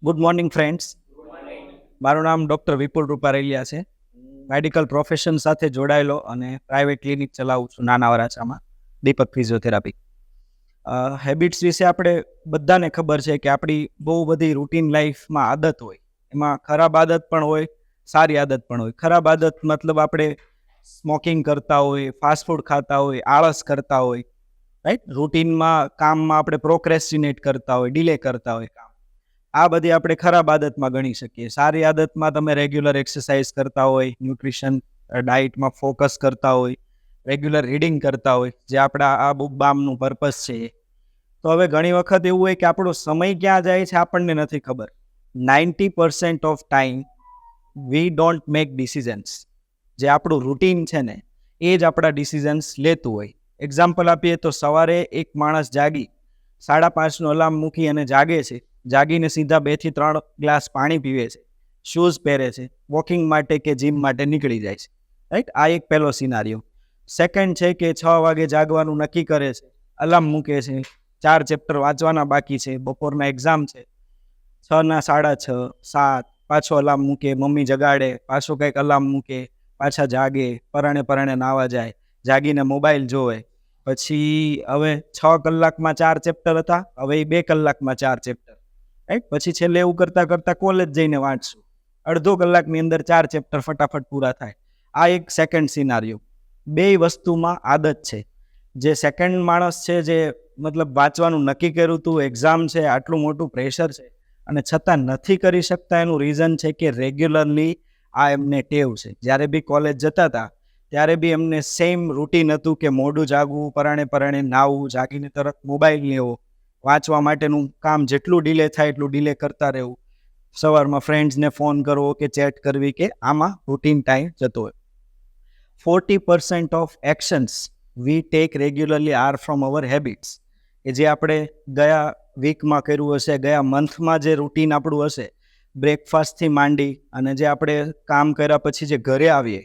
Good morning friends. મારું નામ doctor વિપુલ રૂપારેલિયા છે. મેડિકલ પ્રોફેશન સાથે જોડાયેલો અને પ્રાઇવેટ ક્લિનિક ચલાવું છું નાના વરાછામાં, દીપક ફિઝિયોથેરાપી. હેબિટ્સ વિશે આપણે બધાને ખબર છે કે આપણી બહુ બધી રૂટીન લાઈફમાં આદત હોય, એમાં ખરાબ આદત પણ હોય, સારી આદત પણ હોય. ખરાબ આદત મતલબ આપણે સ્મોકિંગ કરતા હોય, ફાસ્ટ ફૂડ ખાતા હોય, આળસ કરતા હોય, રાઈટ. રૂટીનમાં કામમાં આપણે પ્રોક્રેસ્ટિનેટ કરતા હોય, ડિલે કરતા હોય કામ. આ બધી આપણે ખરાબ આદતમાં ગણી શકીએ. સારી આદતમાં તમે રેગ્યુલર એક્સરસાઇઝ કરતા હોય, ન્યુટ્રિશન ડાયટમાં ફોકસ કરતા હોય, રેગ્યુલર રીડિંગ કરતા હોય, જે આપણા આ બુક બામનું પર્પઝ છે. તો હવે ઘણી વખત એવું હોય કે આપણો સમય ક્યાં જાય છે આપણને નથી ખબર. 90% of time we don't make decisions. જે આપણું રૂટીન છે ને એ જ આપણા ડિસિઝન્સ લેતું હોય. એક્ઝામ્પલ આપીએ તો સવારે એક માણસ જાગી 5:30નો અલાર્મ મૂકી અને જાગે છે. જાગીને સીધા 2 થી 3 ગ્લાસ પાણી પીવે છે, શૂઝ પહેરે છે, વોકિંગ માટે કે જીમ માટે નીકળી જાય છે, રાઈટ. આ એક પહેલો સિનારીઓ. સેકન્ડ છે કે 6 વાગે જાગવાનું નક્કી કરે છે, અલાર્મ મૂકે છે, 4 ચેપ્ટર વાંચવાના બાકી છે, બપોરના એક્ઝામ છે, 6ના 6:30, 7 પાછો અલાર્મ મૂકે, મમ્મી જગાડે, પાછો કંઈક અલાર્મ મૂકે, પાછા જાગે, પરાણે નાવા જાય, જાગીને મોબાઈલ જોવે. પછી હવે 6 કલાકમાં 4 ચેપ્ટર હતા, હવે એ 2 કલાકમાં 4 ચેપ્ટર, રાઈટ. પછી છેલ્લે એવું કરતાં કોલેજ જઈને વાંચશું, અડધો કલાકની અંદર 4 ચેપ્ટર ફટાફટ પૂરા થાય. આ એક સેકન્ડ સિનારીઓ. બે વસ્તુમાં આદત છે. જે સેકન્ડ માણસ છે, જે મતલબ વાંચવાનું નક્કી કર્યું હતું, એક્ઝામ છે, આટલું મોટું પ્રેશર છે, અને છતાં નથી કરી શકતા, એનું રીઝન છે કે રેગ્યુલરલી આ એમને ટેવ છે. જ્યારે બી કોલેજ જતા હતા ત્યારે બી એમને સેમ રૂટીન હતું કે મોડું જાગવું, પરાણે નાવું, જાગીને તરત મોબાઈલ લેવો, વાંચવા માટેનું કામ જેટલું ડિલે થાય એટલું ડિલે કરતા રહેવું, સવારમાં ફ્રેન્ડ્સને ફોન કરવો કે ચેટ કરવી, કે આમાં રૂટીન ટાઈમ જતો હોય. 40% of actions we take regularly are from hour habits. કે જે આપણે ગયા વીકમાં કર્યું હશે, ગયા મંથમાં જે રૂટીન આપણું હશે, બ્રેકફાસ્ટથી માંડી અને જે આપણે કામ કર્યા પછી જે ઘરે આવીએ,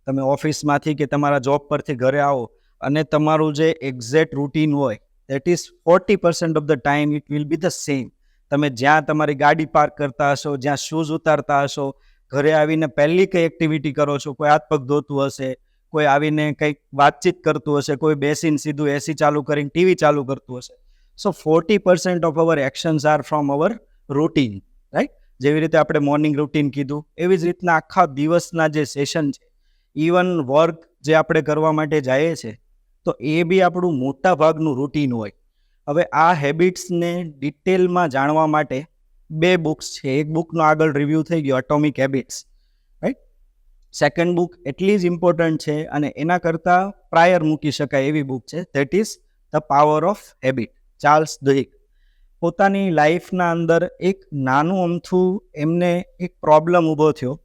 તમે ઓફિસમાંથી કે તમારા જોબ પરથી ઘરે આવો અને તમારું જે એક્ઝેક્ટ રૂટીન હોય, that is 40% of the time it will be the same. તમે જ્યાં તમારી ગાડી પાર્ક કરતા હશો, જ્યાં શૂઝ ઉતારતા હશો, ઘરે આવીને પહેલી કઈ એક્ટિવિટી કરો છો, કોઈ હાથ પગ ધોતું હશે, કોઈ આવીને કંઈક વાતચીત કરતું હશે, કોઈ બેસીને સીધું એસી ચાલુ કરીને ટીવી ચાલુ કરતું હશે. સો 40% of our actions are from hour routine, right. જેવી રીતે આપણે મોર્નિંગ રૂટીન કીધું, એવી જ રીતના આખા દિવસના જે સેશન છે, ઇવન વર્ક જે આપણે કરવા માટે જઈએ છીએ, તો એ બી આપણું મોટા ભાગનું રૂટીન હોય. હવે આ હેબિટ્સને ડિટેલમાં જાણવા માટે 2 બુક્સ છે. એક બુકનો આગળ રિવ્યૂ થઈ ગયો, atomic habits, right. Second book એટલી જ ઇમ્પોર્ટન્ટ છે અને એના કરતાં પ્રાયર મૂકી શકાય એવી બુક છે, that is the Power of Habit, Charles Duhigg. પોતાની લાઈફના અંદર એક નાનું અમથું એમને એક પ્રોબ્લેમ ઊભો થયો,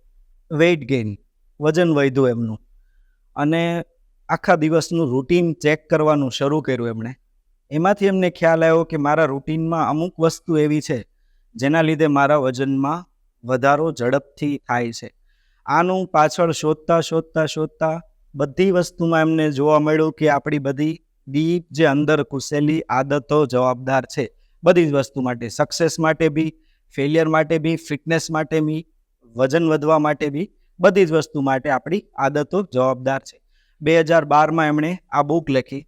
વેઇટ ગેઇન, વજન વધ્યું એમનું, અને આખા દિવસનું રૂટીન ચેક કરવાનું શરૂ કર્યું એમણે. એમાંથી એમને ખ્યાલ આવ્યો કે મારા રૂટીનમાં અમુક વસ્તુ એવી છે જેના લીધે મારા વજનમાં વધારો ઝડપથી થાય છે. આનું પાછળ શોધતા બધી વસ્તુમાં એમને જોવા મળ્યું કે આપણી બધી ડીપ જે અંદર ઘૂસેલી આદતો જવાબદાર છે, બધી જ વસ્તુ માટે, સક્સેસ માટે બી, ફેલિયર માટે બી, ફિટનેસ માટે બી, વજન વધવા માટે બી, બધી જ વસ્તુ માટે આપણી આદતો જવાબદાર છે. 2012માં એમણે આ બુક લખી.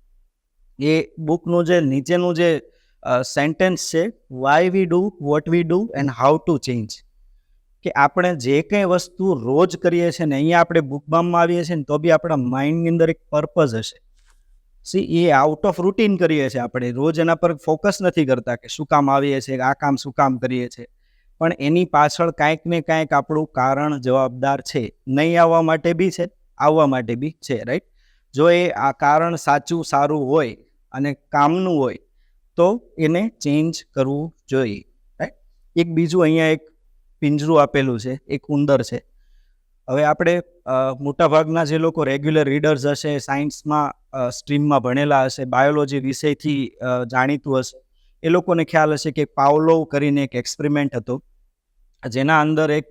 એ બુકનું જે નીચેનું જે સેન્ટેન્સ છે, why we do what we do and how to change. કે આપણે જે કંઈ વસ્તુ રોજ કરીએ છીએ ને, અહીંયા આપણે બુકબામમાં આવીએ છીએ ને તો બી આપણા માઇન્ડની અંદર એક પર્પઝ હશે. એ આઉટ ઓફ રૂટીન કરીએ છીએ, આપણે રોજ એના પર ફોકસ નથી કરતા કે શું કામ આવીએ છીએ, આ કામ શું કામ કરીએ છીએ, પણ એની પાછળ કાંઈક ને કાંઈક આપણું કારણ જવાબદાર છે. નહીં આવવા માટે બી છે, આવવા માટે બી છે, રાઈટ. જો એ આ કારણ સાચું સારું હોય અને કામનું હોય તો એને ચેન્જ કરવું જોઈએ, રાઈટ. એક બીજું અહીંયા એક પિંજરું આપેલું છે, એક ઉંદર છે. હવે આપણે મોટાભાગના જે લોકો રેગ્યુલર રીડર્સ હશે, સાયન્સમાં સ્ટ્રીમમાં ભણેલા હશે, બાયોલોજી વિષયથી જાણીતું હશે, એ લોકોને ખ્યાલ હશે કે પાવલોવ કરીને એક એક્સપેરિમેન્ટ હતો, જેના અંદર એક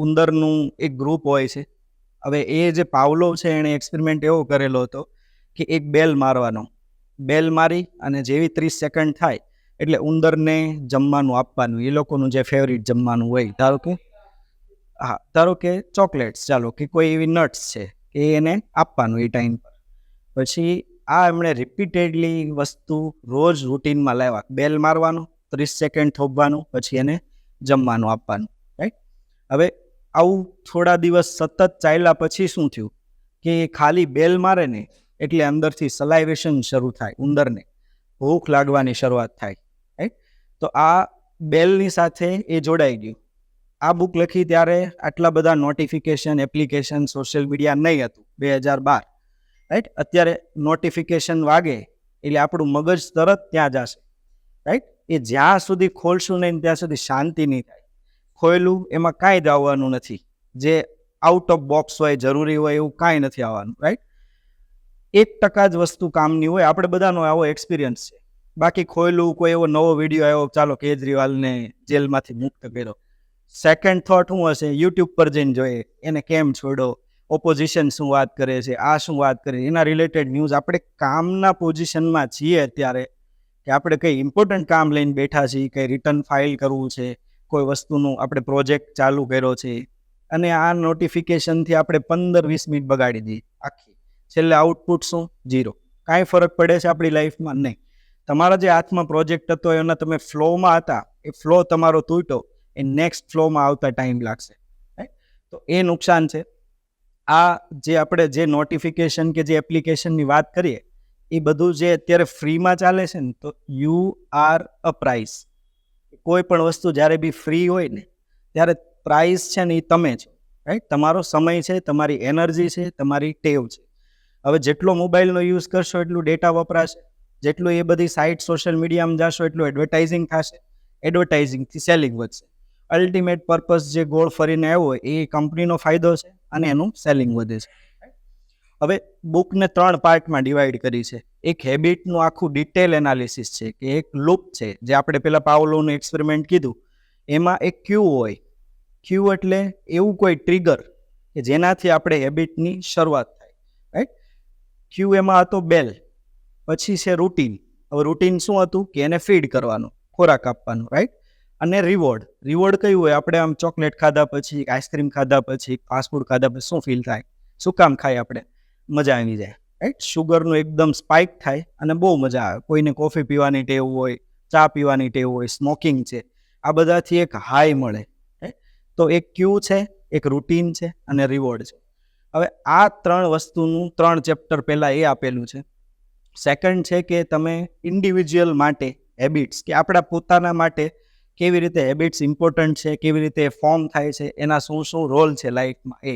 ઉંદરનું એક ગ્રુપ હોય છે. હવે એ જે પાવલોવ છે એણે એક્સપેરિમેન્ટ એવો કરેલો હતો કે એક બેલ મારવાનો, બેલ મારી અને જેવી 30 સેકન્ડ થાય એટલે ઉંદરને જમવાનું આપવાનું, એ લોકોનું જે ફેવરિટ જમવાનું હોય, ધારો કે ચોકલેટ્સ, ચાલો કે કોઈ એવી નટ્સ છે કે એને આપવાનું એ ટાઈમ પર. પછી આ એમણે રિપીટેડલી વસ્તુ રોજ રૂટીનમાં લાવ્યા. બેલ મારવાનું, 30 સેકન્ડ થોભવાનું, પછી એને જમવાનું આપવાનું, રાઈટ. હવે આવું થોડા દિવસ સતત ચાલ્યા પછી શું થયું કે ખાલી બેલ મારે ને એટલે અંદરથી સલાઇવેશન શરૂ થાય, ઉંદરને ભૂખ લાગવાની શરૂઆત થાય, રાઈટ. તો આ બેલની સાથે એ જોડાઈ ગયું. આ બુક લખી ત્યારે આટલા બધા નોટિફિકેશન, એપ્લિકેશન, સોશિયલ મીડિયા નહીં હતું, 2012, રાઈટ. અત્યારે નોટિફિકેશન વાગે એટલે આપણું મગજ તરત ત્યાં જશે, રાઈટ. એ જ્યાં સુધી ખોલશું નહીં ત્યાં સુધી શાંતિ નહીં થાય. ખોયલું એમાં કાંઈ જ આવવાનું નથી, જે આઉટ ઓફ બોક્સ હોય, જરૂરી હોય એવું કાંઈ નથી આવવાનું, રાઈટ. 1% જ વસ્તુ કામની હોય. આપણે બધાનો આવો એક્સપિરિયન્સ છે. બાકી ખોયલું કોઈ એવો નવો વિડીયો આવ્યો, ચાલો કેજરીવાલને જેલમાંથી મુક્ત કર્યો, સેકન્ડ થોટ શું હશે? યુટ્યુબ પર જઈને જોઈએ એને કેમ છોડો, ઓપોઝિશન શું વાત કરે છે, આ શું વાત કરે, એના રિલેટેડ ન્યૂઝ. આપણે કામના પોઝિશનમાં છીએ અત્યારે કે આપણે કંઈ ઇમ્પોર્ટન્ટ કામ લઈને બેઠા છીએ, કંઈ રિટર્ન ફાઇલ કરવું છે, કોઈ વસ્તુનું આપણે પ્રોજેક્ટ ચાલુ કર્યો છે, અને આ નોટિફિકેશનથી આપણે 15-20 મિનિટ બગાડી દઈએ આખી. છેલ્લે આઉટપુટ શું? 0. કાંઈ ફરક પડે છે આપણી લાઈફમાં? નહીં. તમારા જે હાથમાં પ્રોજેક્ટ હતો એના તમે ફ્લોમાં હતા, એ ફ્લો તમારો તૂટ્યો, એ નેક્સ્ટ ફ્લોમાં આવતા ટાઈમ લાગશે, રાઈટ. તો એ નુકસાન છે. આ જે આપણે જે નોટિફિકેશન કે જે એપ્લિકેશનની વાત કરીએ, એ બધું જે અત્યારે ફ્રીમાં ચાલે છે ને, તો યુ આર અ પ્રાઇસ. કોઈ પણ વસ્તુ જ્યારે બી ફ્રી હોય ને ત્યારે પ્રાઇસ છે ને એ તમે છો, રાઈટ. તમારો સમય છે, તમારી એનર્જી છે, તમારી ટેવ છે. હવે જેટલો મોબાઈલનો યુઝ કરશો એટલું ડેટા વપરાશે, જેટલું એ બધી સાઇટ સોશિયલ મીડિયામાં જશો એટલું એડવર્ટાઇઝિંગ થશે, એડવર્ટાઇઝિંગથી સેલિંગ વધશે. અલ્ટિમેટ પર્પઝ જે ગોળ ફરીને આવ્યો હોય એ કંપનીનો ફાયદો છે અને એનું સેલિંગ વધે છે. હવે બુકને 3 પાર્ટમાં ડિવાઈડ કરી છે. એક હેબિટનું આખું ડિટેલ એનાલિસિસ છે કે એક લૂપ છે, જે આપણે પેલા પાવલોનું એક્સપેરિમેન્ટ કીધું, એમાં એક ક્યુ હોય. ક્યુ એટલે એવું કોઈ ટ્રિગર કે જેનાથી આપણે હેબિટની શરૂઆત થાય, રાઈટ. ક્યુ એમાં હતો બેલ. પછી છે રૂટીન. હવે રૂટીન શું હતું કે એને ફીડ કરવાનું, ખોરાક આપવાનું, રાઈટ. અને રિવોર્ડ. રિવોર્ડ કયું હોય? આપણે આમ ચોકલેટ ખાધા પછી, આઈસ્ક્રીમ ખાધા પછી, ફાસ્ટફૂડ ખાધા પછી શું ફીલ થાય? શું કામ ખાય? આપણે મજા આવી જાય, રાઈટ. શુગરનું એકદમ સ્પાઇક થાય અને બહુ મજા આવે. કોઈને કોફી પીવાની ટેવ હોય, ચા પીવાની ટેવ હોય, સ્મોકિંગ છે, આ બધાથી એક હાઈ મળે, રાઈટ. તો એક ક્યુ છે, એક રૂટીન છે અને રિવોર્ડ છે. હવે આ 3 વસ્તુનું 3 ચેપ્ટર પહેલાં એ આપેલું છે. સેકન્ડ છે કે તમે ઇન્ડિવિજ્યુઅલ માટે હેબિટ્સ, કે આપણા પોતાના માટે કેવી રીતે હેબિટ્સ ઇમ્પોર્ટન્ટ છે, કેવી રીતે ફોર્મ થાય છે, એના શું શું રોલ છે લાઈફમાં, એ.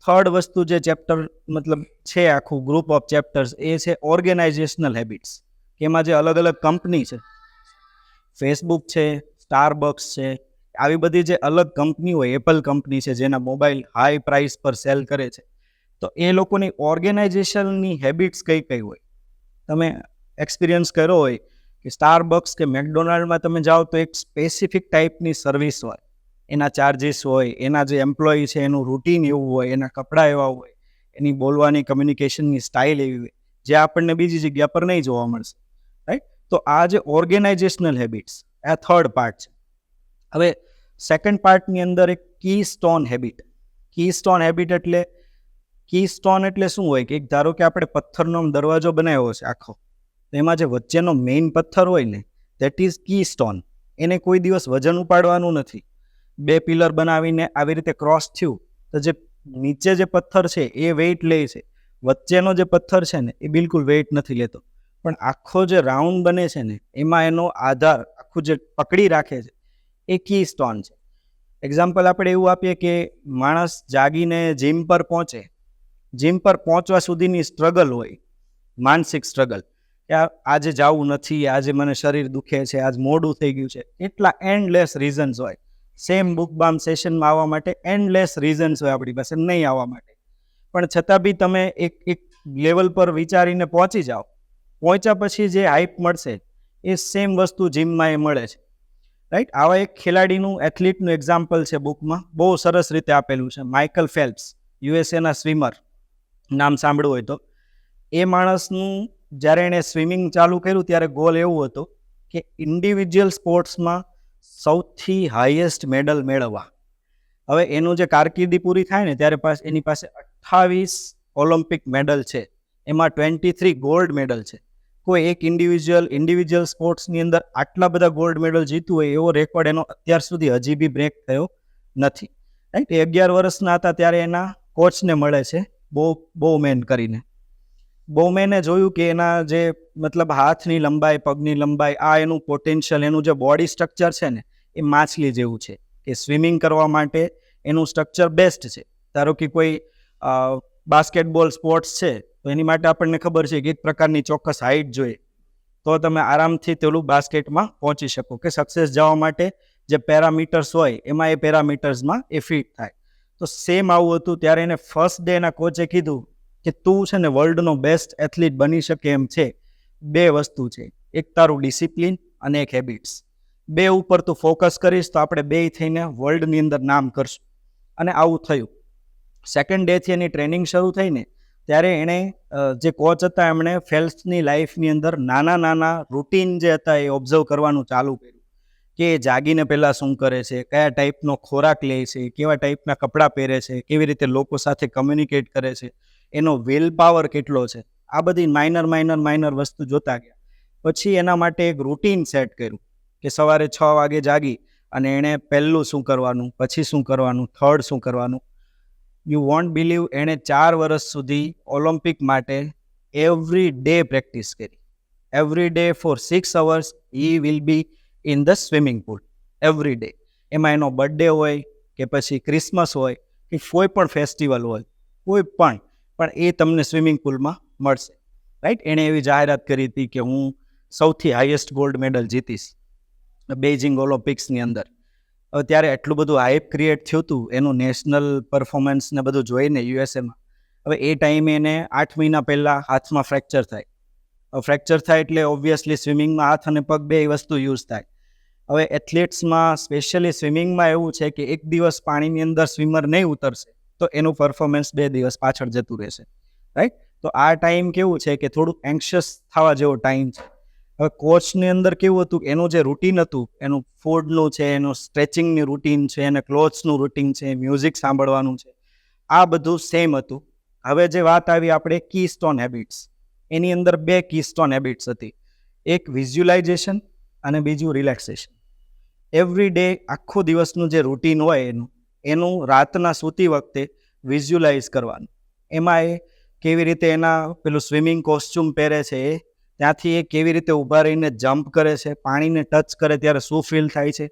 થર્ડ વસ્તુ જે ચેપ્ટર મતલબ છે, આખું ગ્રુપ ઓફ ચેપ્ટર્સ, એ છે ઓર્ગેનાઇઝેશનલ હેબિટ્સ, કે એમાં જે અલગ અલગ કંપની છે, ફેસબુક છે, સ્ટારબક્સ છે, આવી બધી જે અલગ કંપની હોય, એપલ કંપની છે જેના મોબાઈલ હાઈ પ્રાઇસ પર સેલ કરે છે, તો એ લોકોની ઓર્ગેનાઇઝેશનની હેબિટ્સ કઈ કઈ હોય. તમે એક્સપિરિયન્સ કર્યો હોય કે સ્ટારબક્સ કે મેકડોનાલ્ડમાં તમે જાઓ તો એક સ્પેસિફિક ટાઈપની સર્વિસ હોય, એના ચાર્જિસ હોય, એના જે એમ્પ્લોયી છે એનું રૂટીન એવું હોય, એના કપડાં એવા હોય, એની બોલવાની કમ્યુનિકેશનની સ્ટાઇલ એવી હોય, જે આપણને બીજી જગ્યા પર નહીં જોવા મળશે, રાઈટ. તો આ જે ઓર્ગેનાઇઝેશનલ હેબિટ્સ, આ થર્ડ પાર્ટ છે. હવે સેકન્ડ પાર્ટની અંદર એક કી સ્ટોન હેબિટ. કી સ્ટોન હેબિટ એટલે શું હોય કે ધારો કે આપણે પથ્થરનો દરવાજો બનાવ્યો છે આખો, તો એમાં જે વચ્ચેનો મેઇન પથ્થર હોય ને, દેટ ઇઝ કી સ્ટોન. એને કોઈ દિવસ વજન ઉપાડવાનું નથી. 2 પિલર બનાવીને આવી રીતે ક્રોસ થયું તો જે નીચે જે પથ્થર છે એ વેઇટ લે છે, વચ્ચેનો જે પથ્થર છે ને એ બિલકુલ વેઇટ નથી લેતો. પણ આખો જે રાઉન્ડ બને છે ને એમાં એનો આધાર આખું જે પકડી રાખે છે એ કી સ્ટોન છે. એક્ઝામ્પલ આપણે એવું આપીએ કે માણસ જાગીને જીમ પર પહોંચે, જીમ પર પહોંચવા સુધીની સ્ટ્રગલ હોય, માનસિક સ્ટ્રગલ, કે આજે જવું નથી, આજે મને શરીર દુખે છે, આજ મોડું થઈ ગયું છે, એટલા એન્ડલેસ રીઝન્સ હોય. સેમ બુક બામ સેશનમાં આવવા માટે એન્ડલેસ રીઝન્સ હોય આપણી પાસે નહીં આવવા માટે. પણ છતાં બી તમે એક લેવલ પર વિચારીને પહોંચી જાઓ. પહોંચ્યા પછી જે હાઈપ મળશે એ સેમ વસ્તુ જીમમાં એ મળે છે, રાઈટ. આવા એક ખેલાડીનું, એથ્લીટનું એક્ઝામ્પલ છે બુકમાં, બહુ સરસ રીતે આપેલું છે. માઇકલ ફેલ્પ્સ, યુએસએના સ્વિમર, નામ સાંભળ્યું હોય તો. એ માણસનું જ્યારે એણે સ્વિમિંગ ચાલુ કર્યું ત્યારે ગોલ એવું હતો કે ઇન્ડિવિજ્યુઅલ સ્પોર્ટ્સમાં સૌથી હાઈએસ્ટ મેડલ મેળવવા. હવે એનું જે કારકિર્દી પૂરી થાય ને ત્યારે એની પાસે 28 ઓલિમ્પિક મેડલ છે, એમાં 23 ગોલ્ડ મેડલ છે. કોઈ એક ઇન્ડિવિજ્યુઅલ સ્પોર્ટ્સની અંદર આટલા બધા ગોલ્ડ મેડલ જીતવું હોય એવો રેકોર્ડ એનો અત્યાર સુધી હજી બી બ્રેક થયો નથી. રાઈટ, 11 વર્ષના હતા ત્યારે એના કોચને મળે છે બોવમેન કરીને. બોવમેને જોયું કે એના જે મતલબ હાથની લંબાઈ, પગની લંબાઈ, આ એનું પોટેન્શિયલ, એનું જે બોડી સ્ટ્રક્ચર છે ને એ માછલી જેવું છે, કે સ્વિમિંગ કરવા માટે એનું સ્ટ્રક્ચર બેસ્ટ છે. ધારો કે કોઈ બાસ્કેટબોલ સ્પોર્ટ્સ છે તો એની માટે આપણને ખબર છે કે એક પ્રકારની ચોક્કસ હાઇટ જોઈએ તો તમે આરામથી પેલું બાસ્કેટમાં પહોંચી શકો, કે સક્સેસ જવા માટે જે પેરામીટર્સ હોય એમાં એ પેરામીટર્સમાં એ ફિટ થાય. તો સેમ આવું હતું. ત્યારે એને ફર્સ્ટ ડે એના કોચે કીધું કે તું છે ને વર્લ્ડનો બેસ્ટ એથ્લીટ બની શકે એમ છે. 2 વસ્તુ છે, એક તારું ડિસિપ્લિન અને એક હેબિટ્સ. 2 ઉપર તું ફોકસ કરીશ તો આપણે 2 થઈને વર્લ્ડની અંદર નામ કરશું. અને આવું થયું. સેકન્ડ ડેથી એની ટ્રેનિંગ શરૂ થઈ ને ત્યારે એણે જે કોચ હતા એમણે ફેલ્પ્સની લાઈફની અંદર નાના રૂટીન જે હતા એ ઓબ્ઝર્વ કરવાનું ચાલુ કર્યું, કે જાગીને પહેલાં શું કરે છે, કયા ટાઈપનો ખોરાક લે છે, કેવા ટાઈપના કપડાં પહેરે છે, કેવી રીતે લોકો સાથે કમ્યુનિકેટ કરે છે, એનો વિલ પાવર કેટલો છે. આ બધી માઇનર વસ્તુ જોતા ગયા. પછી એના માટે એક રૂટીન સેટ કર્યું કે સવારે 6 વાગે જાગી અને એણે પહેલું શું કરવાનું, પછી શું કરવાનું, થર્ડ શું કરવાનું. યુ વોન્ટ બિલીવ, એણે 4 વર્ષ સુધી ઓલિમ્પિક માટે એવરી ડે પ્રેક્ટિસ કરી. Every day four 6 hours he will be in the swimming pool every day. એમાં એનો બર્થડે હોય કે પછી ક્રિસમસ હોય કે કોઈ પણ ફેસ્ટિવલ હોય, કોઈ પણ એ તમને સ્વિમિંગ પુલમાં મળશે. રાઈટ, એણે એવી જાહેરાત કરી હતી કે હું સૌથી હાઈએસ્ટ ગોલ્ડ મેડલ જીતીશ બેઇજિંગ ઓલિમ્પિક્સની અંદર. હવે ત્યારે એટલું બધું હાઇપ ક્રિએટ થયું હતું એનું નેશનલ પરફોર્મન્સ ને બધું જોઈને યુએસએમાં. હવે એ ટાઈમે એને 8 મહિના પહેલાં હાથમાં ફ્રેક્ચર થાય. ફ્રેક્ચર થાય એટલે ઓબ્વિયસલી સ્વિમિંગમાં હાથ અને પગ 2 વસ્તુ યુઝ થાય. હવે એથ્લેટ્સમાં સ્પેશિયલી સ્વિમિંગમાં એવું છે કે એક દિવસ પાણીની અંદર સ્વિમર નહીં ઉતરશે તો એનું પરફોર્મન્સ 2 દિવસ પાછળ જતું રહેશે. રાઈટ, તો આ ટાઈમ કેવું છે કે થોડુંક એન્શિયસ થવા જેવો ટાઈમ છે. હવે કોચની અંદર કેવું હતું, એનું જે રૂટીન હતું, એનું ફૂડનું છે, એનું સ્ટ્રેચિંગની રૂટીન છે, એને ક્લોથ્સનું રૂટીન છે, મ્યુઝિક સાંભળવાનું છે, આ બધું સેમ હતું. હવે જે વાત આવી આપણે કી સ્ટોન હેબિટ્સ, એની અંદર 2 કી સ્ટોન હેબિટ્સ હતી. એક વિઝ્યુલાઇઝેશન અને બીજું રિલેક્સેશન. એવરી ડે આખો દિવસનું જે રૂટીન હોય એનું રાતના સૂતી વખતે વિઝ્યુલાઇઝ કરવાનું. એમાં એ કેવી રીતે એના પેલું સ્વિમિંગ કોસ્ચ્યુમ પહેરે છે, ત્યાંથી એ કેવી રીતે ઊભા રહીને જમ્પ કરે છે, પાણીને ટચ કરે ત્યારે શું ફીલ થાય છે,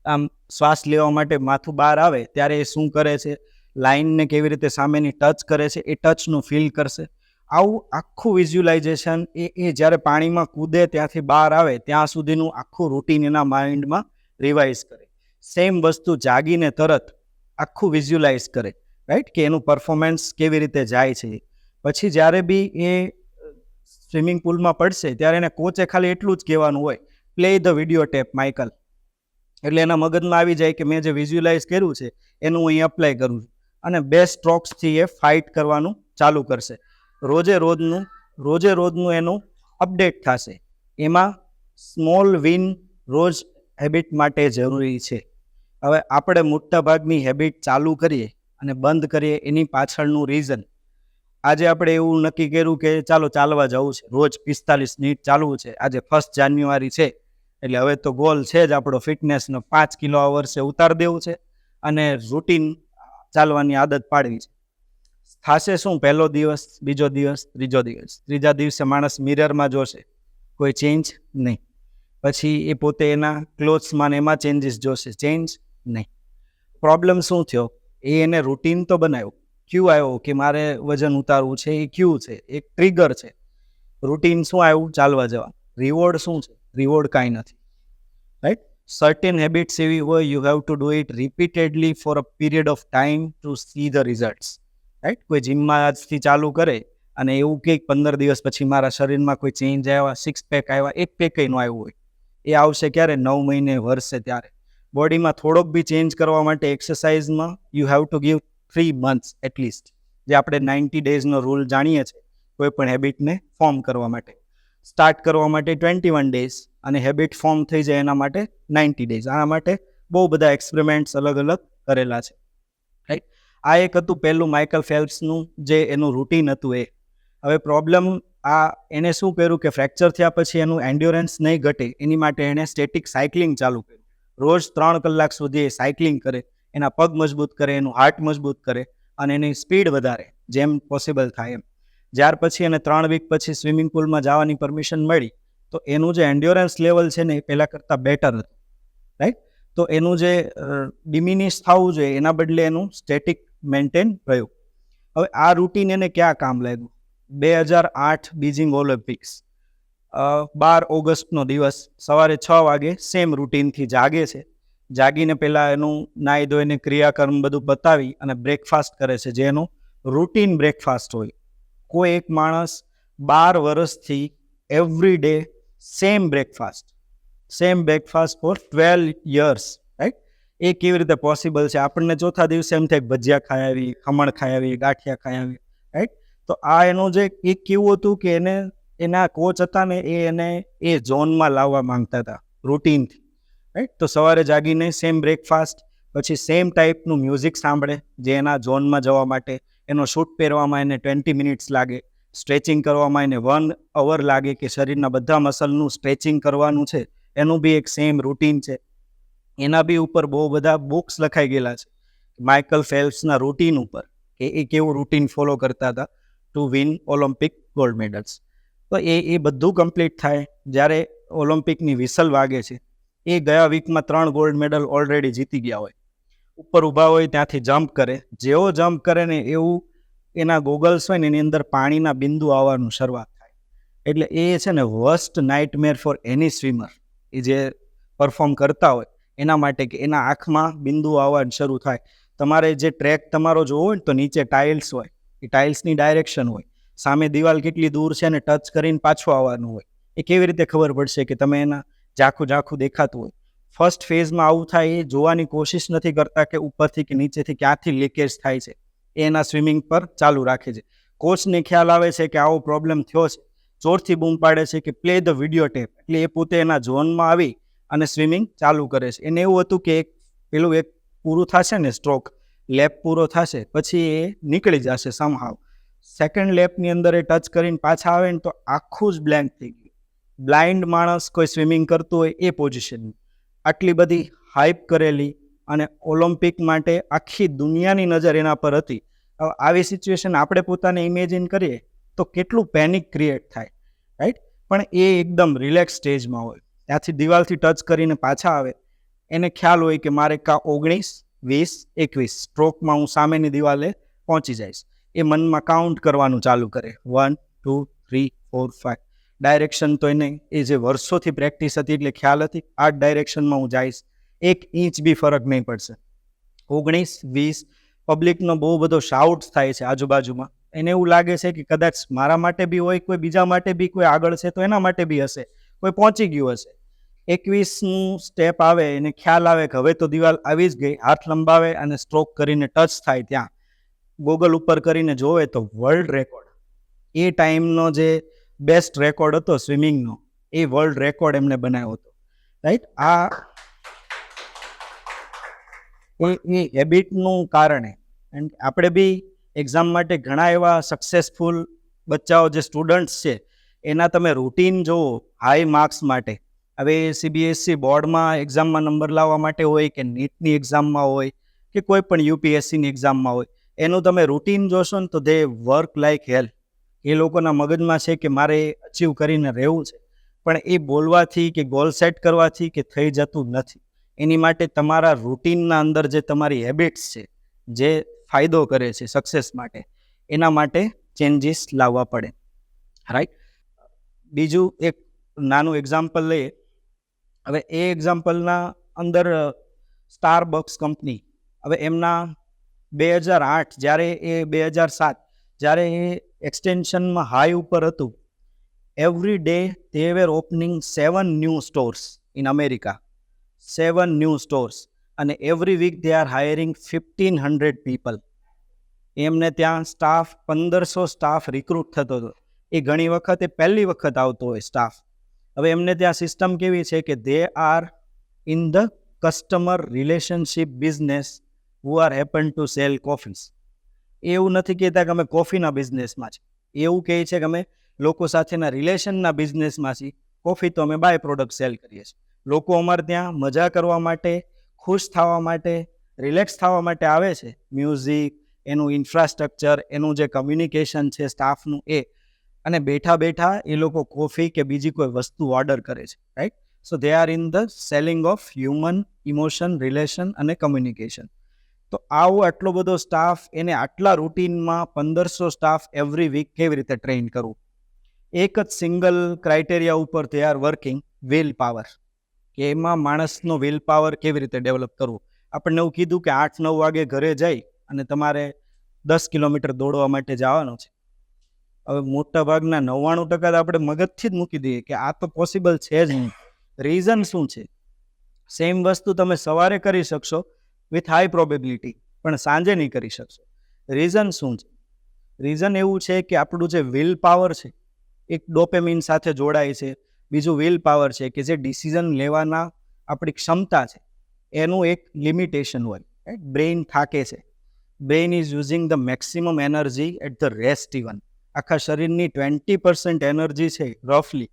આમ શ્વાસ લેવા માટે માથું બહાર આવે ત્યારે એ શું કરે છે, લાઇનને કેવી રીતે સામેની ટચ કરે છે, એ ટચનું ફીલ કરશે. આવું આખું વિઝ્યુલાઇઝેશન એ જ્યારે પાણીમાં કૂદે ત્યાંથી બહાર આવે ત્યાં સુધીનું આખું રૂટીન એના માઇન્ડમાં રિવાઇઝ કરે. સેમ વસ્તુ જાગીને તરત આખું વિઝ્યુલાઇઝ કરે. રાઈટ, કે એનું પરફોર્મન્સ કેવી રીતે જાય છે. પછી જ્યારે બી એ સ્વિમિંગ પુલમાં પડશે ત્યારે એને કોચે ખાલી એટલું જ કહેવાનું હોય, play the video tape Michael. એટલે એના મગજમાં આવી જાય કે મેં જે વિઝ્યુલાઇઝ કર્યું છે એનું હું અહીં અપ્લાય કરું છું. અને 2 સ્ટ્રોક્સથી એ ફાઇટ કરવાનું ચાલુ કરશે. રોજે રોજનું એનું અપડેટ થશે. એમાં સ્મોલ વિન રોજ હેબિટ માટે જરૂરી છે. હવે આપણે મોટાભાગની હેબિટ ચાલુ કરીએ અને બંધ કરીએ એની પાછળનું રીઝન, આજે આપણે એવું નક્કી કર્યું કે ચાલો ચાલવા જવું છે, રોજ 45 મિનિટ ચાલવું છે. આજે 1 જાન્યુઆરી છે એટલે હવે તો ગોલ છે જ આપણો ફિટનેસનો 5 કિલો આ વર્ષે ઉતાર દેવું છે અને રૂટીન ચાલવાની આદત પાડવી છે. થશે શું? પહેલો દિવસ, બીજો દિવસ, ત્રીજો દિવસ, ત્રીજા દિવસે માણસ મિરરમાં જોશે, કોઈ ચેન્જ નહીં. પછી એ પોતે એના ક્લોથ્સમાં ને એમાં ચેન્જીસ જોશે, ચેન્જ નહીં. પ્રોબ્લેમ શું થયો? એને રૂટીન તો બનાવ્યું, ક્યુ આવ્યો કે મારે વજન ઉતારવું છે, એ ક્યુ છે, એક ટ્રિગર છે. રૂટીન શું આવ્યું? ચાલવા જવા. રિવોર્ડ શું છે? રિવોર્ડ કાંઈ નથી. રાઈટ, સર્ટેન હેબિટ્સ એવી હોય, you have to do it repeatedly for a period of time to see the results. Right, કોઈ જીમમાં આજથી ચાલુ કરે અને એવું કે 15 દિવસ પછી મારા શરીરમાં કોઈ ચેન્જ આવ્યા, 6 પેક આવ્યા, 1 પેક ન આવ્યું હોય, એ આવશે ક્યારે? 9 મહિને, વર્ષે. ત્યારે બોડીમાં થોડોક બી ચેન્જ કરવા માટે એક્સરસાઇઝમાં you have to give 3 months at least, જે આપણે 90 daysનો રૂલ જાણીએ છીએ કોઈ પણ હેબિટને ફોર્મ કરવા માટે. સ્ટાર્ટ કરવા માટે 21 ડેઝ અને હેબિટ ફોર્મ થઈ જાય એના માટે 90 ડેઝ. આના માટે બહુ બધા એક્સપેરિમેન્ટ્સ અલગ અલગ કરેલા છે, રાઈટ. આ એક હતું પહેલું માઇકલ ફેલ્પ્સનું જે એનું રૂટીન હતું એ. હવે પ્રોબ્લેમ એને શું કર્યું કે ફ્રેક્ચર થયા પછી એનું એન્ડ્યોરન્સ નહીં ઘટે એની માટે એણે સ્ટેટિક સાયકલિંગ ચાલુ કર્યું. રોજ 3 કલાક સુધી એ સાયકલિંગ કરે, એના પગ મજબૂત કરે, એનું હાર્ટ મજબૂત કરે અને એની સ્પીડ વધારે જેમ પોસિબલ થાય એમ. ત્યાર પછી એને 3 વીક પછી સ્વિમિંગ પુલમાં જવાની પરમિશન મળી તો એનું જે એન્ડ્યોરન્સ લેવલ છે ને એ પહેલાં કરતાં બેટર હતું, રાઈટ. તો એનું જે ડિમિનિશ થવું જોઈએ એના બદલે એનું સ્ટેટિક મેન્ટેન રહ્યું. હવે આ રૂટીન એને ક્યાં કામ લાગ્યું? 2008 બીજિંગ ઓલિમ્પિક્સ, 12 ઓગસ્ટનો દિવસ સવારે 6 વાગે સેમ રૂટીનથી જાગે છે. જાગીને પહેલાં એનું નાહી ધોઈને ક્રિયાકર્મ બધું પતાવી અને બ્રેકફાસ્ટ કરે છે, જે એનું રૂટીન બ્રેકફાસ્ટ હોય. કોઈ એક માણસ 12 વર્ષથી every day same breakfast for 12 years, right. એ કેવી રીતે પોસિબલ છે? આપણને ચોથા દિવસે એમ થાય ભજીયા ખાઈ આવી, ખમણ ખાઈ આવી, ગાંઠિયા ખાઈ આવી, રાઈટ. તો આ એનું જે એક કેવું હતું કે એના કોચ હતા ને એને એ ઝોનમાં લાવવા માંગતા હતા રૂટીનથી, રાઈટ. તો સવારે જાગીને સેમ બ્રેકફાસ્ટ, પછી સેમ ટાઈપનું મ્યુઝિક સાંભળે જે એના ઝોનમાં જવા માટે. એનો શૂટ પહેરવામાં એને 20 મિનિટ્સ લાગે, સ્ટ્રેચિંગ કરવામાં એને 1 અવર લાગે કે શરીરના બધા મસલનું સ્ટ્રેચિંગ કરવાનું છે. એનું બી એક સેમ રૂટીન છે. એના બી ઉપર બહુ બધા બુક્સ લખાઈ ગયેલા છે માઇકલ ફેલ્પ્સના રૂટીન ઉપર, કે એ કેવું રૂટીન ફોલો કરતા હતા to win Olympic gold medals. તો એ બધું કમ્પ્લીટ થાય જ્યારે ઓલિમ્પિકની વિસલ વાગે છે. એ ગયા વીકમાં 3 ગોલ્ડ મેડલ ઓલરેડી જીતી ગયા હોય. ઉપર ઊભા હોય ત્યાંથી જમ્પ કરે, જેવો જમ્પ કરે ને એવું એના ગોગલ્સ હોય ને એની અંદર પાણીના બિંદુ આવવાનું શરૂઆત થાય. એટલે એ છે ને વર્સ્ટ નાઇટમેર ફોર એની સ્વિમર, એ જે પરફોર્મ કરતા હોય એના માટે, કે એના આંખમાં બિંદુ આવવાનું શરૂ થાય. તમારે જે ટ્રેક તમારો જોવો હોય ને તો નીચે ટાઇલ્સ હોય, એ ટાઇલ્સની ડાયરેક્શન હોય, સામે દિવાલ કેટલી દૂર છે ને ટચ કરીને પાછું આવવાનું હોય. એ કેવી રીતે ખબર પડશે કે તમે એના ઝાખું દેખાતું હોય? ફર્સ્ટ ફેઝમાં આવું થાય એ જોવાની કોશિશ નથી કરતા કે ઉપરથી કે નીચેથી ક્યાંથી લીકેજ થાય છે. એ એના સ્વિમિંગ પર ચાલુ રાખે છે. કોચને ખ્યાલ આવે છે કે આવો પ્રોબ્લેમ થયો છે, જોરથી બૂમ પાડે છે કે પ્લે ધ વિડીયો ટેપ. એટલે એ પોતે એના ઝોનમાં આવી અને સ્વિમિંગ ચાલુ કરે છે. એને એવું હતું કે પેલું એક પૂરું થશે ને સ્ટ્રોક, લેપ પૂરો થશે પછી એ નીકળી જશે સમહાવ. સેકન્ડ લેપની અંદર એ ટચ કરીને પાછા આવે ને તો આખું જ બ્લેન્ક થઈ ગયું. બ્લાઇન્ડ માણસ કોઈ સ્વિમિંગ કરતું હોય એ પોઝિશન. આટલી બધી હાઇપ કરેલી અને ઓલિમ્પિક માટે આખી દુનિયાની નજર એના પર હતી. હવે આવી સિચ્યુએશન આપણે પોતાને ઇમેજિન કરીએ તો કેટલું પેનિક ક્રિએટ થાય, રાઈટ. પણ એ એકદમ રિલેક્સ સ્ટેજમાં હોય. ત્યાંથી દિવાલથી ટચ કરીને પાછા આવે, એને ખ્યાલ હોય કે મારે 19, 20, 21 સ્ટ્રોકમાં હું સામેની દિવાલે પહોંચી જઈશ. એ મનમાં કાઉન્ટ કરવાનું ચાલુ કરે, 1, 2, 3, 4, 5. ડાયરેક્શન તો એને એ જે વર્ષોથી પ્રેક્ટિસ હતી એટલે ખ્યાલ હતી આ ડાયરેક્શનમાં હું જઈશ, 1 ઇંચ બી ફરક નહીં પડશે. 19, 20 પબ્લિકનો બહુ બધો શાઉટ થાય છે આજુબાજુમાં. એને એવું લાગે છે કે કદાચ મારા માટે બી હોય, કોઈ બીજા માટે બી, કોઈ આગળ છે તો એના માટે બી હશે, કોઈ પહોંચી ગયું હશે. 21નું સ્ટેપ આવે, એને ખ્યાલ આવે કે હવે તો દિવાલ આવી જ ગઈ. હાથ લંબાવે અને સ્ટ્રોક કરીને ટચ થાય, ત્યાં ગોગલ ઉપર કરીને જોવે તો વર્લ્ડ રેકોર્ડ, એ ટાઈમનો જે બેસ્ટ રેકોર્ડ હતો સ્વિમિંગનો, એ વર્લ્ડ રેકોર્ડ એમને બનાવ્યો હતો, રાઈટ. આ એ હેબિટનું કારણે. એન્ડ આપણે બી એક્ઝામ માટે ઘણા એવા સક્સેસફુલ બચ્ચાઓ જે સ્ટુડન્ટ્સ છે એના તમે રૂટીન જોવો હાઈ માર્ક્સ માટે. હવે CBSE બોર્ડમાં એક્ઝામમાં નંબર લાવવા માટે હોય કે નીટની એક્ઝામમાં હોય કે કોઈ પણ UPSCની એક્ઝામમાં હોય, એનું તમે રૂટીન જોશો ને તો દે વર્ક લાઈક હેલ. એ લોકોના મગજમાં છે કે મારે અચીવ કરીને રહેવું છે, પણ એ બોલવાથી કે ગોલ સેટ કરવાથી કે થઈ જતું નથી. એની માટે તમારા રૂટીનના અંદર જે તમારી હેબિટ્સ છે જે ફાયદો કરે છે સક્સેસ માટે, એના માટે ચેન્જીસ લાવવા પડે, રાઈટ. બીજું એક નાનું એક્ઝામ્પલ લઈએ. હવે એ એક્ઝામ્પલના અંદર સ્ટારબક્સ કંપની, હવે એમના 2008 જ્યારે એ 2007 જ્યારે એ એક્સટેન્શનમાં હાઈ ઉપર હતું, every day they were opening 7 new stores in America, 7 new stores, અને every week they are hiring 1500 people. એમને ત્યાં સ્ટાફ 1500 સ્ટાફ રિક્રુટ થતો હતો. એ ઘણી વખત એ પહેલી વખત આવતો હોય સ્ટાફ. હવે એમને ત્યાં સિસ્ટમ કેવી છે કે they are in the customer relationship business who are happen to sell coffees. એવું નથી કહેતા કે અમે કોફીના બિઝનેસમાં છીએ, એવું કહે છે કે અમે લોકો સાથેના રિલેશનના બિઝનેસમાં છીએ. કોફી તો અમે બાય પ્રોડક્ટ સેલ કરીએ છીએ. લોકો અમારે ત્યાં મજા કરવા માટે, ખુશ થવા માટે, રિલેક્સ થવા માટે આવે છે. મ્યુઝિક, એનું ઇન્ફ્રાસ્ટ્રક્ચર, એનું જે કમ્યુનિકેશન છે સ્ટાફનું એ, અને બેઠા બેઠા એ લોકો કોફી કે બીજી કોઈ વસ્તુ ઓર્ડર કરે છે, right? So they are in the selling of human emotion, relation અને કમ્યુનિકેશન. તો આવો આટલો બધો સ્ટાફ, એને આટલા રૂટીનમાં 1500 સ્ટાફ એવરી વીક કેવી રીતે ટ્રેન કરવું? એક જ સિંગલ ક્રાઇટેરિયા ઉપર તે આર વર્કિંગ, વિલ પાવર, કે એમાં માણસનો વિલ પાવર કેવી રીતે ડેવલપ કરવું. આપણને એવું કીધું કે 8-9 વાગે ઘરે જઈ અને તમારે 10 કિલોમીટર દોડવા માટે જવાનું છે. હવે મોટા ભાગના 99% આપણે મગજથી જ મૂકી દઈએ કે આ તો પોસિબલ છે જ નહીં. રીઝન શું છે? સેમ વસ્તુ તમે સવારે કરી શકશો વિથ હાઈ પ્રોબેબિલિટી, પણ સાંજે નહીં કરી શકશો. રીઝન શું છે? રીઝન એવું છે કે આપણું જે વિલ પાવર છે એક ડોપેમિન સાથે જોડાય છે. બીજું વિલ પાવર છે કે જે ડિસિઝન લેવાના આપણી ક્ષમતા છે એનું એક લિમિટેશન હોય, રાઈટ? બ્રેઇન થાકે છે. Brain is using the maximum energy at the rest. Even આખા શરીરની 20% એનર્જી છે રફલી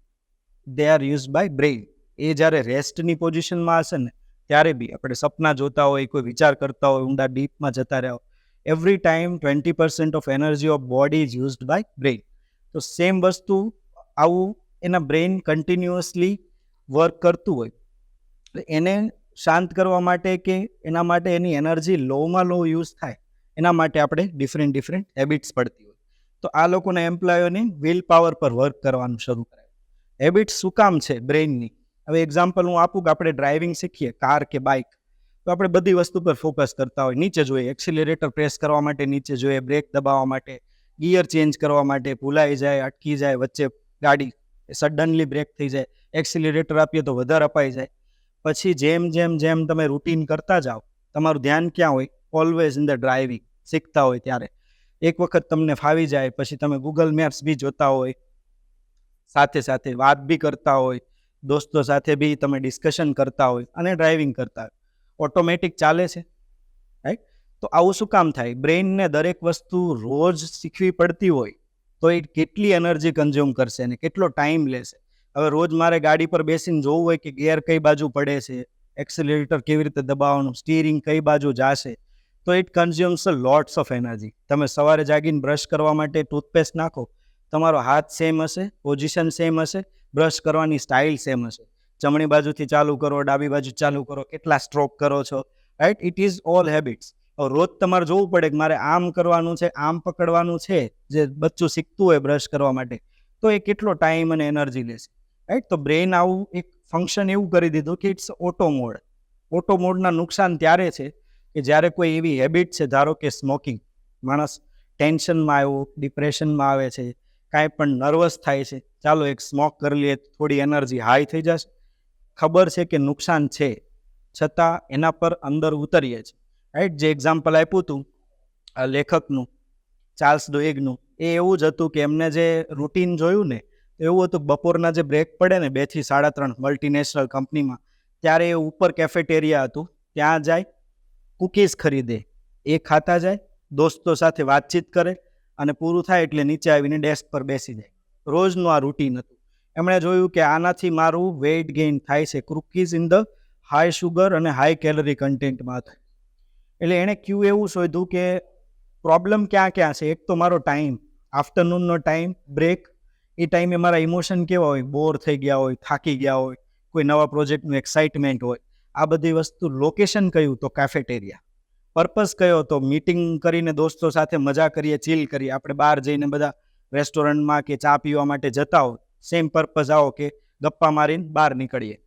they are use by brain. એ જ્યારે રેસ્ટની પોઝિશનમાં હશે ને ત્યારે બી આપણે સપના જોતા હોય, કોઈ વિચાર કરતા હોય, ઊંડા ડીપમાં જતા રહ્યા હોય, every time 20% of energy of body is used by brain. તો સેમ વસ્તુ આવું એના બ્રેઇન કન્ટિન્યુઅસલી વર્ક કરતું હોય, એને શાંત કરવા માટે કે એના માટે એની એનર્જી લોમાં લો યુઝ થાય, એના માટે આપણે ડિફરન્ટ હેબિટ્સ પડતી હોય. તો આ લોકોના એમ્પ્લોયોની વિલ પાવર પર વર્ક કરવાનું શરૂ કરે. હેબિટ્સ શું કામ છે બ્રેઇનની? હવે એક્ઝામ્પલ હું આપું કે આપણે ડ્રાઇવિંગ શીખીએ, કાર કે બાઇક, તો આપણે બધી વસ્તુ પર ફોકસ કરતા હોય. નીચે જોઈએ, એક્સિલરેટર પ્રેસ કરવા માટે નીચે જોઈએ, બ્રેક દબાવવા માટે, ગિયર ચેન્જ કરવા માટે, ભૂલાઈ જાય, અટકી જાય, વચ્ચે ગાડી સડનલી બ્રેક થઈ જાય, એક્સિલરેટર આપીએ તો વધારે અપાઈ જાય. પછી જેમ જેમ જેમ તમે રૂટીન કરતા જાઓ, તમારું ધ્યાન ક્યાં હોય? Always in the driving. શીખતા હોય ત્યારે એક વખત તમને ફાવી જાય, પછી તમે ગૂગલ મેપ્સ બી જોતા હોય, સાથે સાથે વાત બી કરતા હોય, દોસ્તો સાથે બી તમે ડિસ્કશન કરતા હોય અને ડ્રાઇવિંગ કરતા હોય. ઓટોમેટિક ચાલે છે, રાઈટ? તો આવું શું કામ થાય? બ્રેઇનને દરેક વસ્તુ રોજ શીખવી પડતી હોય તો એ કેટલી એનર્જી કન્ઝ્યુમ કરશે અને કેટલો ટાઈમ લેશે. હવે રોજ મારે ગાડી પર બેસીને જોવું હોય કે ગિયર કઈ બાજુ પડે છે, એક્સિલરેટર કેવી રીતે દબાવવાનું, સ્ટીરિંગ કઈ બાજુ જાશે, તો it consumes a lots of energy. તમે સવારે જાગીને બ્રશ કરવા માટે ટૂથપેસ્ટ નાખો, તમારો હાથ સેમ હશે, પોઝિશન સેમ હશે, બ્રશ કરવાની સ્ટાઇલ સેમ હશે. જમણી બાજુથી ચાલુ કરો, ડાબી બાજુ ચાલુ કરો, કેટલા સ્ટ્રોક કરો છો, right? It is all habits. રોજ તમારે જોવું પડે કે મારે આમ કરવાનું છે, આમ પકડવાનું છે, જે બચ્ચું શીખતું હોય બ્રશ કરવા માટે, તો એ કેટલો ટાઈમ અને એનર્જી લેશે, રાઈટ? તો બ્રેઇન આવું એક ફંક્શન એવું કરી દીધું કે ઇટ્સ ઓટો મોડ. ઓટો મોડના નુકસાન ત્યારે છે કે જ્યારે કોઈ એવી હેબિટ છે, ધારો કે સ્મોકિંગ, માણસ ટેન્શનમાં આવ્યો, ડિપ્રેશનમાં આવે છે, કાંઈ પણ નર્વસ થાય છે, ચાલો એક સ્મોક કરી લઈએ, થોડી એનર્જી હાઈ થઈ જશે. ખબર છે કે નુકસાન છે, છતાં એના પર અંદર ઉતરીએ છીએ, રાઈટ? જે એક્ઝામ્પલ આપ્યું હતું આ લેખકનું, ચાર્લ્સ ડુહિગનું, એ એવું જ હતું કે એમને જે રૂટીન જોયું ને, એવું હતું બપોરના જે બ્રેક પડે ને 2 થી 3:30 મલ્ટીનેશનલ કંપનીમાં, ત્યારે એ ઉપર કેફેટેરિયા હતું, ત્યાં જાય, કૂકીઝ ખરીદે, એ ખાતા જાય, દોસ્તો સાથે વાતચીત કરે, અને પૂરું થાય એટલે નીચે આવીને ડેસ્ક પર બેસી જાય. રોજનું આ રૂટીન હતું. એમણે જોયું કે આનાથી મારું વેઇટ ગેઇન થાય છે. Cookies in the high sugar અને હાઈ કેલરી કન્ટેન્ટમાં હતું. એટલે એણે ક્યું એવું શોધ્યું કે પ્રોબ્લેમ ક્યાં ક્યાં છે? એક તો મારો ટાઈમ, આફ્ટરનૂનનો ટાઈમ, બ્રેક, એ ટાઈમે મારા ઇમોશન કેવા હોય? બોર થઈ ગયા હોય, થાકી ગયા હોય, કોઈ નવા પ્રોજેક્ટનું એક્સાઇટમેન્ટ હોય. આ બધી વસ્તુ. લોકેશન કયું? તો કેફેટેરિયા. પર્પઝ કયો? તો મીટિંગ કરીને દોસ્તો સાથે મજા કરીએ, ચીલ કરીએ. આપણે બહાર જઈને બધા રેસ્ટોરન્ટમાં કે ચા પીવા માટે જતા હોય, સેમ પર્પઝ આવો કે ગપ્પા મારીને બહાર નીકળીએ.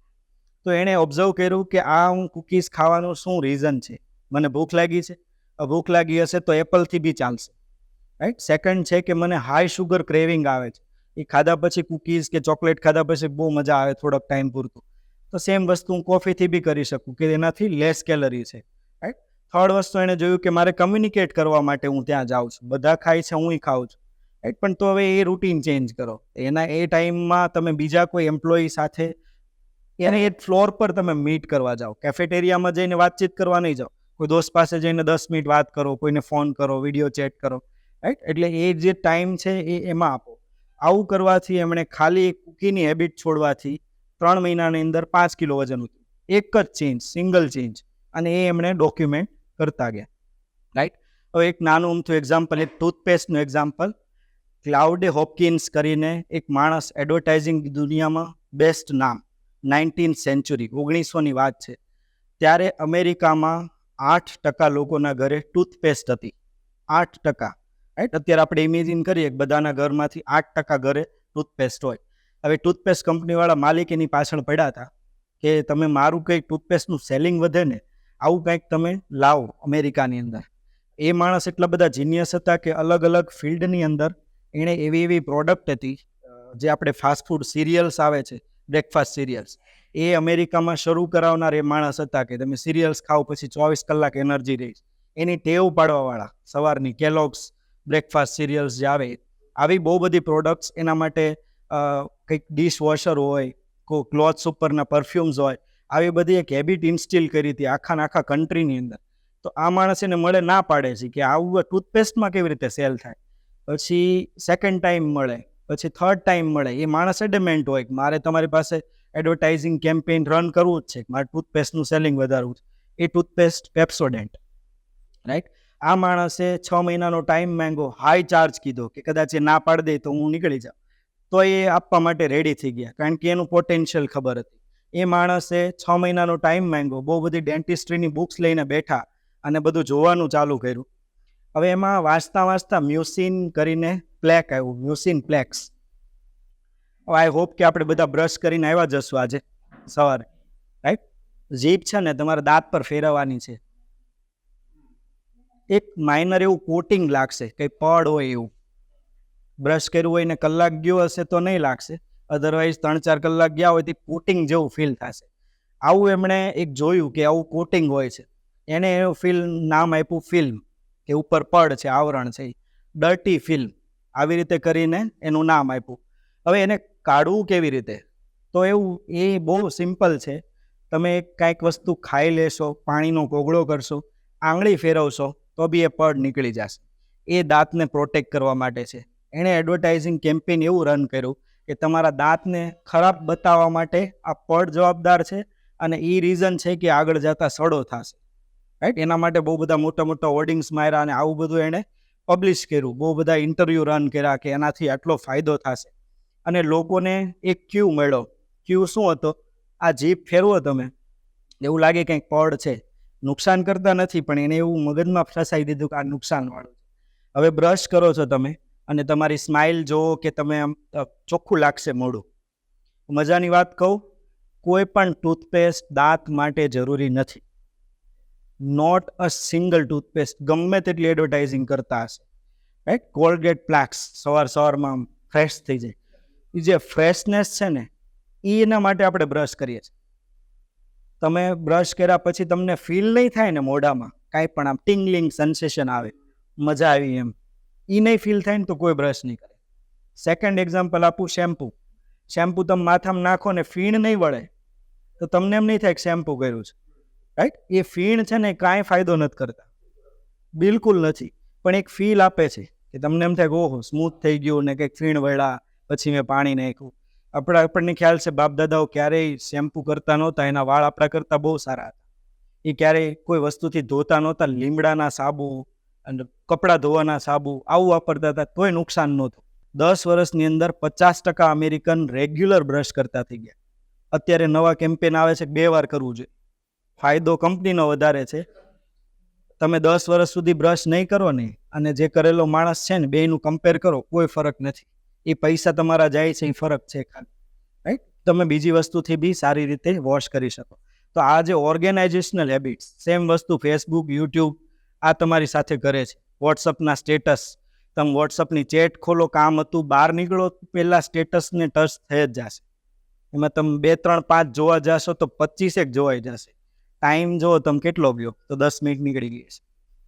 તો એણે ઓબ્ઝર્વ કર્યું કે આ હું કૂકીઝ ખાવાનું શું રીઝન છે? મને ભૂખ લાગી છે, ભૂખ લાગી હશે તો એપલથી બી ચાલશે, રાઈટ? સેકન્ડ છે કે મને હાઈ શુગર ક્રેવિંગ આવે છે, એ ખાધા પછી કૂકીઝ કે ચોકલેટ ખાધા પછી બહુ મજા આવે થોડોક ટાઈમ પૂરતું, તો સેમ વસ્તુ હું કોફીથી બી કરી શકું કે એનાથી લેસ કેલરી છે, રાઈટ? થર્ડ વસ્તુ એણે જોયું કે મારે કમ્યુનિકેટ કરવા માટે હું ત્યાં જાઉં છું, બધા ખાય છે, હું ખાઉં છું, રાઈટ. પણ તો હવે એ રૂટીન ચેન્જ કરો. એના એ ટાઈમમાં તમે બીજા કોઈ એમ્પ્લોયી સાથે એને એ ફ્લોર પર તમે મીટ કરવા જાઓ. કેફેટેરિયામાં જઈને વાતચીત કરવા નહીં જાઓ. કોઈ દોસ્ત પાસે જઈને 10 મિનિટ વાત કરો, કોઈને ફોન કરો, વિડીયો ચેટ કરો, રાઈટ. એટલે એ જે ટાઈમ છે એ એમાં આપો. આવું કરવાથી એમણે ખાલી કુકીની હેબિટ છોડવાથી 3 મહિનાની અંદર 5 કિલો વજન ઉતર્યું. એક જ ચેન્જ, સિંગલ ચેન્જ, અને એ એમણે ડોક્યુમેન્ટ કરતા ગયા, રાઈટ. હવે એક નાનું અમથું એક્ઝામ્પલ, એક ટૂથપેસ્ટનું એક્ઝામ્પલ. ક્લાઉડે હોપકિન્સ કરીને એક માણસ, એડવર્ટાઇઝિંગ દુનિયામાં બેસ્ટ નામ, 19th સેન્ચુરી, 1900ની વાત છે, ત્યારે અમેરિકામાં 8% લોકોના ઘરે ટૂથપેસ્ટ હતી. 8%, રાઈટ. અત્યારે આપણે ઇમેજિન કરીએ કે બધાના ઘરમાંથી 8% ઘરે ટૂથપેસ્ટ હોય. હવે ટૂથપેસ્ટ કંપનીવાળા માલિક એની પાછળ પડ્યા હતા કે તમે મારું કંઈક ટૂથપેસ્ટનું સેલિંગ વધે ને, આવું કંઈક તમે લાવો અમેરિકાની અંદર. એ માણસ એટલા બધા જીનિયસ હતા કે અલગ અલગ ફિલ્ડની અંદર એણે એવી એવી પ્રોડક્ટ હતી, જે આપણે ફાસ્ટ ફૂડ સિરિયલ્સ આવે છે, બ્રેકફાસ્ટ સિરિયલ્સ, એ અમેરિકામાં શરૂ કરાવનાર એ માણસ હતા કે તમે સિરિયલ્સ ખાઓ પછી 24 કલાક એનર્જી રહી. એની ટેવ પાડવાવાળા, સવારની કેલોગ્સ બ્રેકફાસ્ટ સિરિયલ્સ જે આવે, આવી બહુ બધી પ્રોડક્ટ્સ એના માટે, કંઈક ડિશ વોશર હોય, ક્લોથ્સ ઉપરના પરફ્યુમ્સ હોય, આવી બધી એક હેબિટ ઇન્સ્ટિલ કરી હતી આખા કન્ટ્રીની અંદર. તો આ માણસ એને મળે ના પાડે છે કે આવું ટૂથપેસ્ટમાં કેવી રીતે સેલ થાય. પછી સેકન્ડ ટાઈમ મળે, પછી થર્ડ ટાઈમ મળે. એ માણસ એડમેન્ટ હોય કે મારે તમારી પાસે એડવર્ટાઇઝિંગ કેમ્પેઇન રન કરવું જ છે, મારે ટૂથપેસ્ટનું સેલિંગ વધારવું છે. એ ટૂથપેસ્ટ પેપ્સોડેન્ટ, રાઈટ. આ માણસે 6 મહિનાનો ટાઈમ માંગ્યો, હાઈ ચાર્જ કીધો કે કદાચ એ ના પાડી દે તો હું નીકળી જાઉં. તો એ આપવા માટે રેડી થઈ ગયા, કારણ કે એનું પોટેન્શિયલ ખબર હતી. એ માણસે 6 મહિનાનો ટાઈમ માંગ્યો, બહુ બધી ડેન્ટિસ્ટ્રીની બુક્સ લઈને બેઠા અને બધું જોવાનું ચાલુ કર્યું. હવે એમાં વાંચતા મ્યુસિન કરીને પ્લેક આવ્યું, મ્યુસિન પ્લેક્સ. આઈ હોપ કે આપણે બધા બ્રશ કરીને આવ્યા જશું આજે સવારે, રાઈટ. જીભ છે ને તમારા દાંત પર ફેરવવાની છે. એક માઇનર એવું કોટિંગ લાગશે, કંઈ પડ હોય એવું. બ્રશ કર્યું હોય ને કલાક ગયો હશે તો નહીં લાગશે, અધરવાઇઝ 3-4 કલાક ગયા હોય તો કોટિંગ જેવું ફીલ થશે. આવું એમણે એક જોયું કે આવું કોટિંગ હોય છે. એને એવું નામ આપ્યું ફિલ્મ, કે ઉપર પડ છે, આવરણ છે, ડર્ટી ફિલ્મ, આવી રીતે કરીને એનું નામ આપ્યું. હવે એને કાઢવું કેવી રીતે? તો એવું એ બહુ સિમ્પલ છે. તમે કાંઈક વસ્તુ ખાઈ લેશો, પાણીનો કોગળો કરશો, આંગળી ફેરવશો તો બી એ પડ નીકળી જશે. એ દાંતને પ્રોટેક્ટ કરવા માટે છે. એણે એડવર્ટાઇઝિંગ કેમ્પેઇન એવું રન કર્યું કે તમારા દાંતને ખરાબ બતાવવા માટે આ પડ જવાબદાર છે, અને એ રીઝન છે કે આગળ જતા સડો થશે, રાઈટ. એના માટે બહુ બધા મોટા હોર્ડિંગ્સ માર્યા અને આવું બધું એણે પબ્લિશ કર્યું. બહુ બધા ઇન્ટરવ્યૂ રન કર્યા કે એનાથી આટલો ફાયદો થશે. અને લોકોને એક ક્યુ મળ્યો. ક્યુ શું હતો? આ જીભ ફેરવો તમે, એવું લાગે કંઈક પડ છે, નુકસાન કરતા નથી, પણ એને એવું મગજમાં ફસાઈ દીધું કે આ નુકસાનવાળું છે. હવે બ્રશ કરો છો તમે અને તમારી સ્માઇલ જોવો કે તમે આમ ચોખ્ખું લાગશે મોઢું. મજાની વાત કહું, કોઈ પણ ટૂથપેસ્ટ દાંત માટે જરૂરી નથી. Not a single toothpaste. ગમે તેટલી એડવર્ટાઇઝિંગ કરતા હશે, રાઈટ. કોલગેટ પ્લાક્સ સવારમાં ફ્રેશ થઈ જાય. એ જે ફ્રેશનેસ છે ને, એના માટે આપણે બ્રશ કરીએ છીએ. તમે બ્રશ કર્યા પછી તમને ફીલ નહીં થાય ને મોઢામાં કાંઈ પણ આમ ટિંગલિંગ સેન્સેશન આવે, મજા આવી એમ, એ નહીં ફીલ થાય ને તો કોઈ બ્રશ નહીં કરે. સેકન્ડ એક્ઝામ્પલ આપું, શેમ્પૂ. શેમ્પૂ તમે માથામાં નાખો ને ફીણ નહીં વળે તો તમને એમ નહીં થાય કે શેમ્પૂ કર્યું છે, રાઈટ. એ ફીણ છે ને કાંઈ ફાયદો નથી કરતા, બિલકુલ નથી. પણ એક ફીલ આપે છે કે તમને એમ થાય કે ઓહો સ્મૂથ થઈ ગયું ને કંઈક ફીણ વળ્યા પછી મેં પાણી નાખ્યું. આપણને ખ્યાલ છે બાપ દાદાઓ ક્યારેય શેમ્પૂ કરતા નહોતા, એના વાળ આપણા કરતાં બહુ સારા હતા. એ ક્યારેય કોઈ વસ્તુથી ધોતા નહોતા, લીમડાના સાબુ અને કપડાં ધોવાના સાબુ આવું વાપરતા હતા, તોય નુકસાન નહોતું. 10 વર્ષની અંદર 50% અમેરિકન રેગ્યુલર બ્રશ કરતા થઈ ગયા. અત્યારે નવા કેમ્પેન આવે છે 2 વાર કરવું જોઈએ. ફાયદો કંપનીનો વધારે છે. તમે 10 વર્ષ સુધી બ્રશ નહીં કરો ને અને જે કરેલો માણસ છે ને, બેયનું કમ્પેર કરો, કોઈ ફરક નથી. એ પૈસા તમારા જાય છે, એ ફરક છે ખાલી, રાઈટ. તમે બીજી વસ્તુથી બી સારી રીતે વોશ કરી શકો. તો આ જે ઓર્ગેનાઇઝેશનલ હેબિટ્સ, સેમ વસ્તુ ફેસબુક, યુટ્યુબ આ તમારી સાથે કરે છે. વોટ્સઅપના સ્ટેટસ, તમે વોટ્સઅપની ચેટ ખોલો, કામ હતું, બહાર નીકળો પહેલાં સ્ટેટસને ટચ થઈ જ જશે. એમાં તમે 2, 3, 5 જોવા જશો તો 25 જોવાઈ જશે. ટાઈમ જો તમે કેટલો ગયો તો 10 મિનિટ નીકળી ગઈ છે,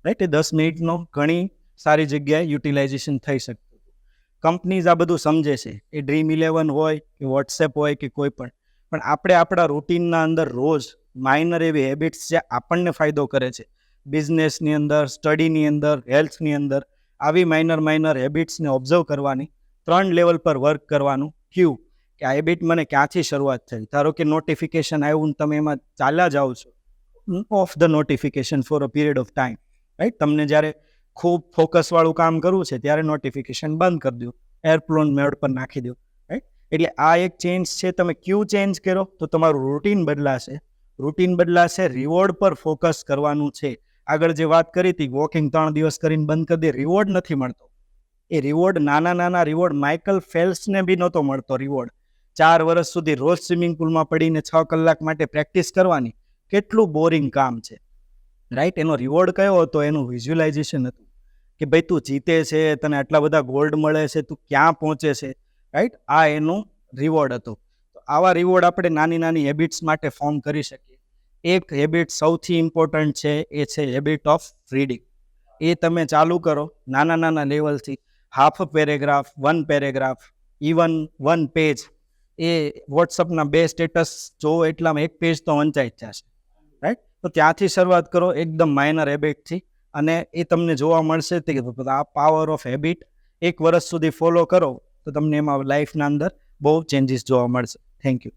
રાઈટ. એ 10 મિનિટનો ઘણી સારી જગ્યાએ યુટિલાઇઝેશન થઈ શકતું. કંપનીઝ આ બધું સમજે છે, એ Dream11 હોય કે વોટ્સએપ હોય કે કોઈ પણ આપણે આપણા રૂટીનના અંદર રોજ માઇનર એવી હેબિટ્સ જે આપણને ફાયદો કરે છે, બિઝનેસની અંદર, સ્ટડીની અંદર, હેલ્થની અંદર, આવી માઇનર હેબિટ્સને ઓબ્ઝર્વ કરવાની, 3 લેવલ પર વર્ક કરવાનું. ક્યુ કે આ હેબિટ મને ક્યાંથી શરૂઆત થઈ. ધારો કે નોટિફિકેશન આવ્યું ને તમે એમાં ચાલ્યા જાઓ છો, of the notification for a period of time, right. તમને જ્યારે ખૂબ ફોકસવાળું કામ કરવું છે ત્યારે નોટિફિકેશન બંધ કરી દો, એરપ્લેન મોડ પર નાખી દો, રાઈટ. એટલે આ એક ચેન્જ છે. તમે ક્યુ ચેન્જ કરો તો તમારું રૂટીન બદલાશે. રિવોર્ડ પર ફોકસ કરવાનું છે. આગળ જે વાત કરી હતી, વોકિંગ 3 દિવસ કરીને બંધ કરી દે, રિવોર્ડ નથી મળતો. એ રિવોર્ડ નાના રિવોર્ડ માઇકલ ફેલ્પ્સને બી નહોતો મળતો રિવોર્ડ. 4 વર્ષ સુધી રોજ સ્વિમિંગ પુલમાં પડીને 6 કલાક માટે પ્રેક્ટિસ કરવાની, કેટલું બોરિંગ કામ છે, રાઈટ. એનો રિવોર્ડ કયો હતો? એનું વિઝ્યુલાઇઝેશન હતું કે ભાઈ તું જીતે છે, તને આટલા બધા ગોલ્ડ મળે છે, તું ક્યાં પહોંચે છે, રાઈટ. આ એનું રિવોર્ડ હતું. તો આવા રિવોર્ડ આપણે નાની હેબિટ્સ માટે ફોર્મ કરી શકીએ. એક હેબિટ સૌથી ઇમ્પોર્ટન્ટ છે, એ છે હેબિટ ઓફ રીડિંગ. એ તમે ચાલુ કરો નાના લેવલથી, half paragraph, 1 paragraph, even 1 page. એ વોટ્સઅપના 2 સ્ટેટસ જોવો એટલામાં 1 પેજ તો વંચાઈ જ જશે, રાઈટ. તો ત્યાંથી શરૂઆત કરો, એકદમ માઇનર હેબિટથી, અને એ તમને જોવા મળશે કે આ પાવર ઓફ હેબિટ 1 વર્ષ સુધી ફોલો કરો તો તમને એમાં લાઈફના અંદર બહુ ચેન્જીસ જોવા મળશે. Thank you.